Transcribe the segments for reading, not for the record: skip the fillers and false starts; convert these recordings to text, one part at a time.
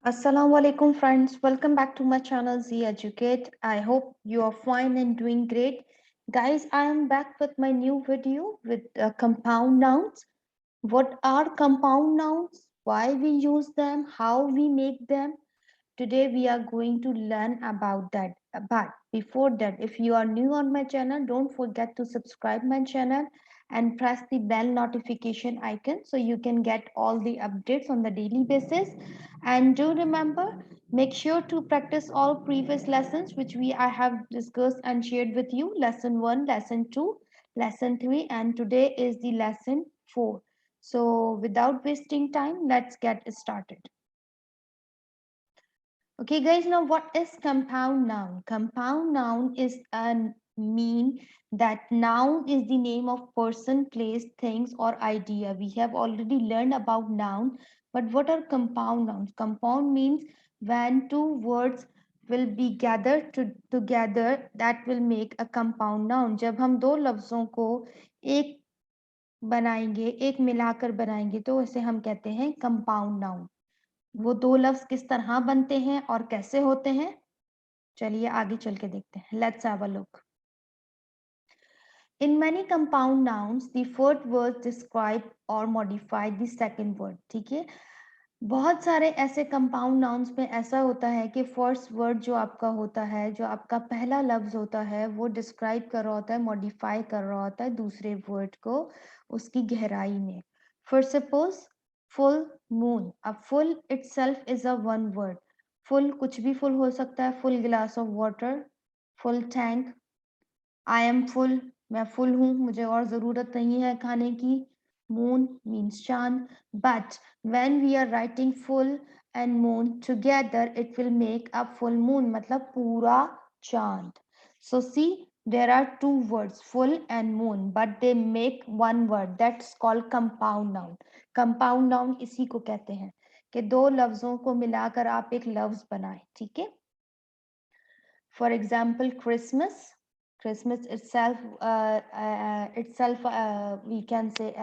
Assalamu alaikum friends, welcome back to my channel Z Educate. I hope you are fine and doing great. Guys, I am back with my new video with compound nouns. What are compound nouns? Why we use them? How we make them? Today we are going to learn about that. But before that, if you are new on my channel, don't forget to subscribe my channel and press the bell notification icon so you can get all the updates on the daily basis. And do remember, make sure to practice all previous lessons which I have discussed and shared with you. Lesson 1, lesson 2, lesson 3, and today is the lesson 4. So without wasting time, let's get started. Okay, guys, now what is compound noun? Compound noun is a mean that noun is the name of person, place, things, or idea. We have already learned about noun, but what are compound nouns? Compound means when two words will be gathered together, that will make a compound noun. जब हम दो लफ्जों को एक बनाएंगे, एक मिलाकर बनाएंगे, तो इसे हम कहते हैं compound noun. वो दो लफ्ज किस तरह बनते हैं और कैसे होते हैं, चलिए आगे चल के देखते हैं. Let's have a look. In many compound nouns, the first word describe or modify the second word. ठीक है, बहुत सारे ऐसे कंपाउंड नाउन्स में ऐसा होता है कि फर्स्ट वर्ड जो आपका होता है, जो आपका पहला लफ्ज होता है, वो डिस्क्राइब कर रहा होता है, मॉडिफाई कर रहा होता है दूसरे वर्ड को उसकी गहराई में. For suppose full moon. अब full itself is a one word. Full कुछ भी फुल हो सकता है. Full glass of water, full tank, I am full, मैं फुल हूँ, मुझे और ज़रूरत नहीं है खाने की. मून मीन्स चांद. But when we are writing full and moon together, it will make a full moon, मतलब पूरा चांद. So see, there are two words, full and moon, but they make one word. That's called compound noun. Compound noun इसी को कहते हैं कि दो लफ्जों को मिलाकर आप एक लफ्ज बनाएं. ठीक है. For example, Christmas. Christmas itself, we can say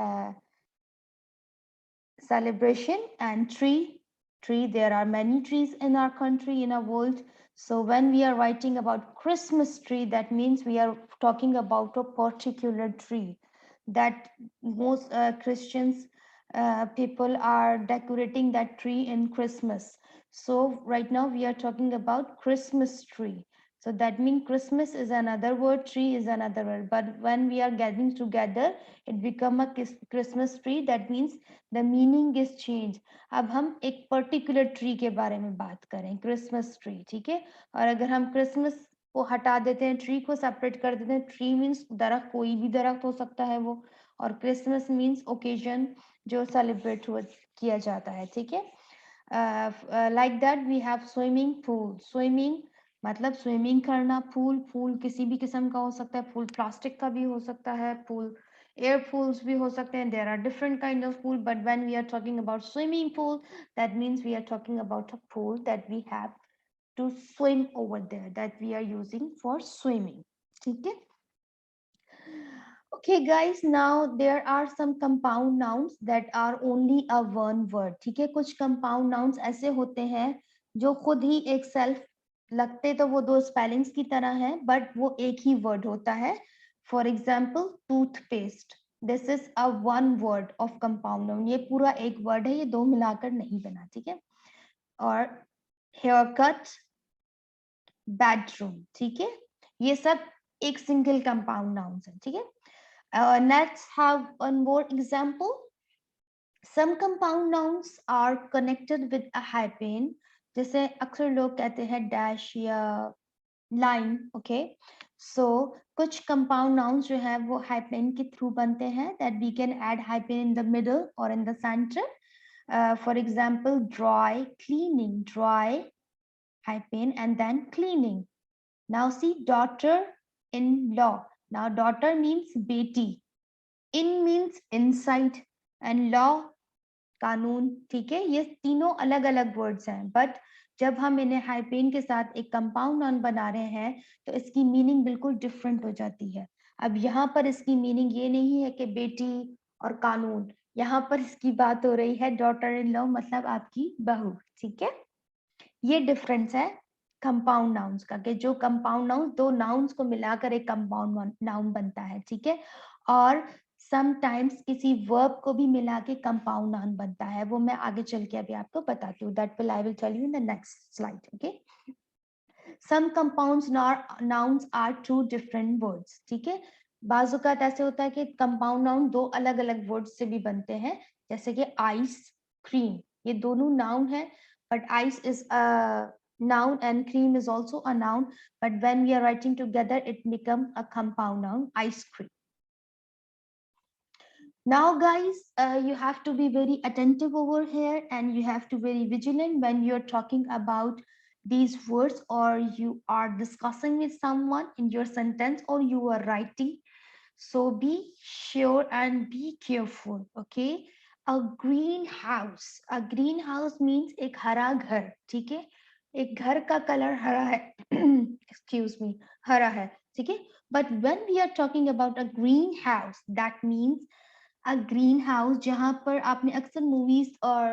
celebration. And tree, there are many trees in our country, in our world. So when we are writing about Christmas tree, that means we are talking about a particular tree that most Christians people are decorating that tree in Christmas. So right now we are talking about Christmas tree. So that means Christmas is another word, tree is another word. But when we are gathering together, it become a Christmas tree. That means the meaning is changed. अब हम एक particular tree के बारे में बात करें, Christmas tree. ठीक है. और अगर हम क्रिसमस को हटा देते हैं, ट्री को सेपरेट कर देते हैं, ट्री मीन्स दरख्त, कोई भी दरख्त हो सकता है वो, और क्रिसमस मीन्स ओकेजन जो सेलिब्रेट किया जाता है. ठीक है. Like that we have swimming pool. Swimming मतलब स्विमिंग करना. फूल, फूल किसी भी किस्म का हो सकता है. फूल प्लास्टिक का भी हो सकता है. फूल air pools भी हो सकते हैं. There are different kind of pool, but when we are talking about swimming pool, that means we are talking about a pool that we have to swim over there, that we are using for swimming. ठीक है. Okay guys, now there are some compound nouns that are only a one word. ठीक है. कुछ compound nouns ऐसे होते हैं जो खुद ही एक self लगते तो वो दो spellings की तरह है, but वो एक ही word होता है. For example, toothpaste. This is a one word of compound noun. ये पूरा एक word है, ये दो मिलाकर नहीं बना. ठीक है. और haircut, bedroom. ठीक है. ये सब एक single compound nouns है. ठीक है. Let's have one more example. Some compound nouns are connected with a hyphen. जैसे अक्सर लोग कहते हैं dash या line. Okay. So कुछ compound nouns जो है वो hyphen के through बनते हैं, that we can add hyphen in the middle or in the center. For example, dry, cleaning, dry hyphen and then cleaning. Now see, daughter-in-law. Now daughter means बेटी, in means inside, and law कानून. ठीक है. ये तीनों अलग अलग words हैं, but जब हम इन्हें हाइपेन के साथ एक कंपाउंड नाउन बना रहे हैं तो इसकी मीनिंग बिल्कुल डिफरेंट हो जाती है. अब यहाँ पर इसकी मीनिंग ये नहीं है कि बेटी और कानून. यहाँ पर इसकी बात हो रही है डॉटर इन लॉ, मतलब आपकी बहू. ठीक है. ये डिफरेंस है कंपाउंड नाउन्स का, कि जो कंपाउंड नाउन दो नाउन्स को मिलाकर एक कंपाउंड नाउन बनता है, ठीक है। और समटाइम्स किसी वर्ब को भी मिला के कंपाउंड नाउन बनता है, वो मैं आगे चल के अभी आपको बताती हूँ, that will I will tell you in the next slide, okay. Some compounds nouns are two different words, ठीक है। बाजुकात ऐसे होता है कि कंपाउंड नाउन दो अलग अलग वर्ड्स से भी बनते हैं, जैसे कि आइस, क्रीम, ये दोनों नाउन है, but ice is a noun and cream is also a noun, but when we are writing together it becomes a compound noun, ice cream. Now guys, you have to be very attentive over here and you have to be very vigilant when you're talking about these words, or you are discussing with someone in your sentence, or you are writing. So be sure and be careful, okay? A greenhouse, a greenhouse means एक हरा घर, ठीक है। एक घर का colour हरा है excuse me, हरा है, ठीक है। But when we are talking about a greenhouse, that means a greenhouse जहाँ पर आपने अक्सर movies और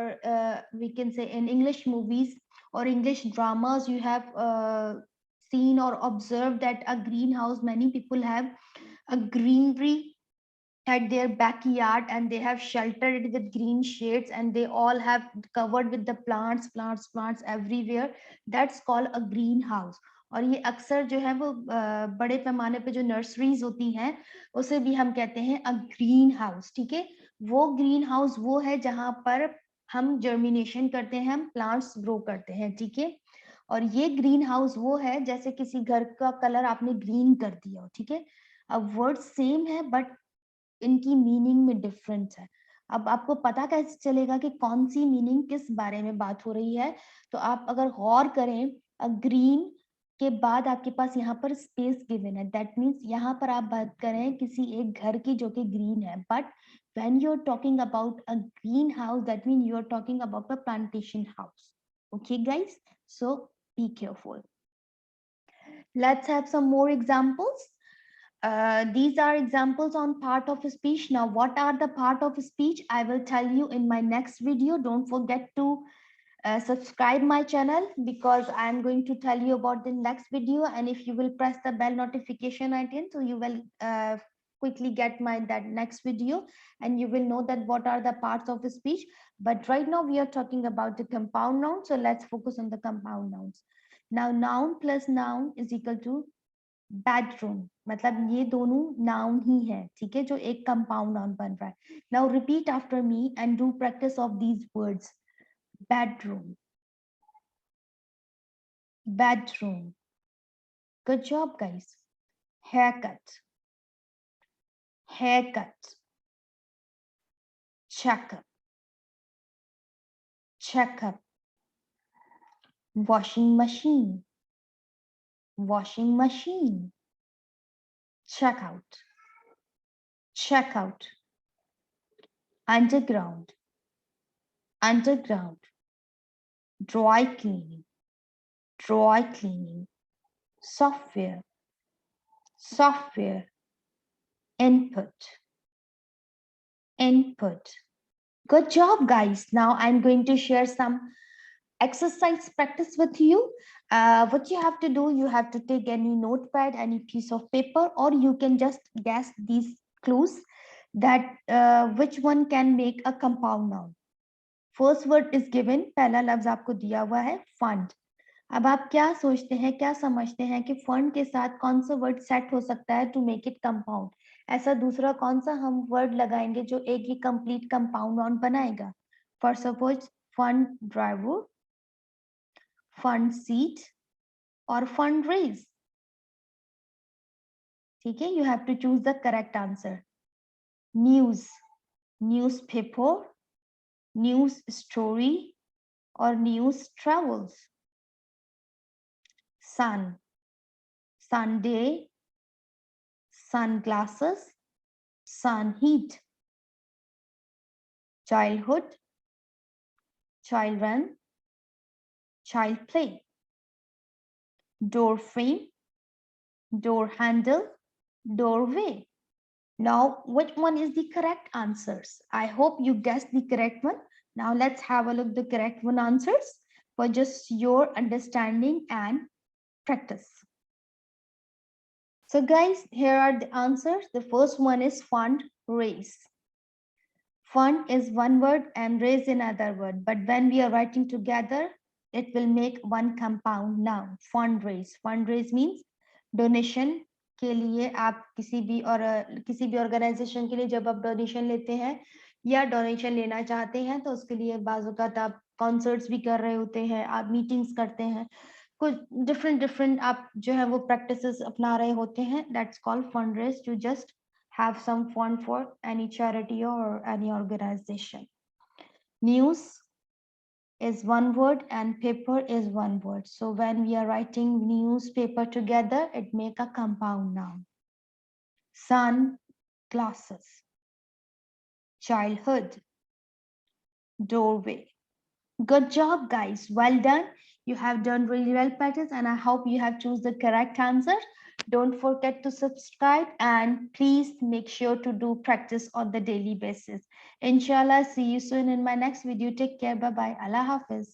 we can say in English movies or English dramas you have seen or observed that a greenhouse, many people have a greenery at their backyard and they have sheltered it with green shades and they all have covered with the plants everywhere. That's called a greenhouse. और ये अक्सर जो है वो बड़े पैमाने पे जो नर्सरीज होती हैं उसे भी हम कहते हैं अ ग्रीन हाउस, ठीक है। वो ग्रीन हाउस वो है जहां पर हम जर्मिनेशन करते हैं, हम प्लांट्स ग्रो करते हैं, ठीक है। और ये ग्रीन हाउस वो है जैसे किसी घर का कलर आपने ग्रीन कर दिया हो, ठीक है। अब वर्ड सेम है बट इनकी मीनिंग में डिफरेंस है। अब आपको पता कैसे चलेगा कि कौन सी मीनिंग किस बारे में बात हो रही है? तो आप अगर गौर करें, ग्रीन के बाद आपके पास यहाँ पर स्पेस गिवन है, दैट मीन्स यहाँ पर आप बात करें किसी एक घर की जो कि ग्रीन है, but when you're talking about a greenhouse, that means you're talking about a plantation house. Okay guys, so be careful. Let's have some more examples. These are examples on part of speech. Now, what are the part of speech? I will tell you in my next video. Don't forget to subscribe my channel because I'm going to tell you about the next video. And if you will press the bell notification icon, so you will quickly get that next video and you will know that what are the parts of the speech. But right now we are talking about the compound noun. So let's focus on the compound nouns. Now, noun plus noun is equal to bedroom, मतलब ये दोनों noun ही है, ठीक है, जो एक compound noun बन रहा है। Now repeat after me and do practice of these words. Bedroom, bedroom, good job guys. Haircut, haircut, checkup, checkup, washing machine, washing machine, check out, underground, underground, dry cleaning, software, software, input, input. Good job guys. Now I'm going to share some exercise practice with you. What you have to do, you have to take any notepad, any piece of paper, or you can just guess these clues that which one can make a compound noun. First word is given, पहला लफ्ज आपको दिया हुआ है fund. अब आप क्या सोचते हैं, क्या समझते हैं कि फंड के साथ कौन सा वर्ड सेट हो सकता है टू मेक इट कंपाउंड? ऐसा दूसरा कौन सा हम वर्ड लगाएंगे जो एक ही कंप्लीट कंपाउंड नाउन बनाएगा? For suppose fund driver, fund seat और फंड रेज, ठीक है। You have to choose the correct answer. News, newspaper, news story और news travels. Sun, Sunday, sunglasses, sun heat. Childhood, children, child play. Door frame, door handle, doorway. Now, which one is the correct answers? I hope you guessed the correct one. Now let's have a look the correct one answers. for just your understanding and practice. So guys, here are the answers. The first one is fund raise. Fund is one word and raise another word, but when we are writing together, it will make one compound noun. Fundraise. Fundraise means donation के लिए आप किसी भी organisation के लिए जब आप donation लेते हैं या डोनेशन लेना चाहते हैं तो उसके लिए बाज़-औक़ात आप कॉन्सर्ट्स भी कर रहे होते हैं, आप मीटिंग्स करते हैं, कुछ डिफरेंट आप जो है वो प्रैक्टिसेस अपना रहे होते हैं. That's called fundraise, to just have some fund for any charity or any organization. News is one word and paper is one word. So when we are writing newspaper together, it make a compound noun. Sun, glasses. Childhood, doorway. Good job, guys. Well done. You have done really well, practice, and I hope you have chosen the correct answer. Don't forget to subscribe and please make sure to do practice on the daily basis. Inshallah, see you soon in my next video. Take care. Bye-bye. Allah Hafiz.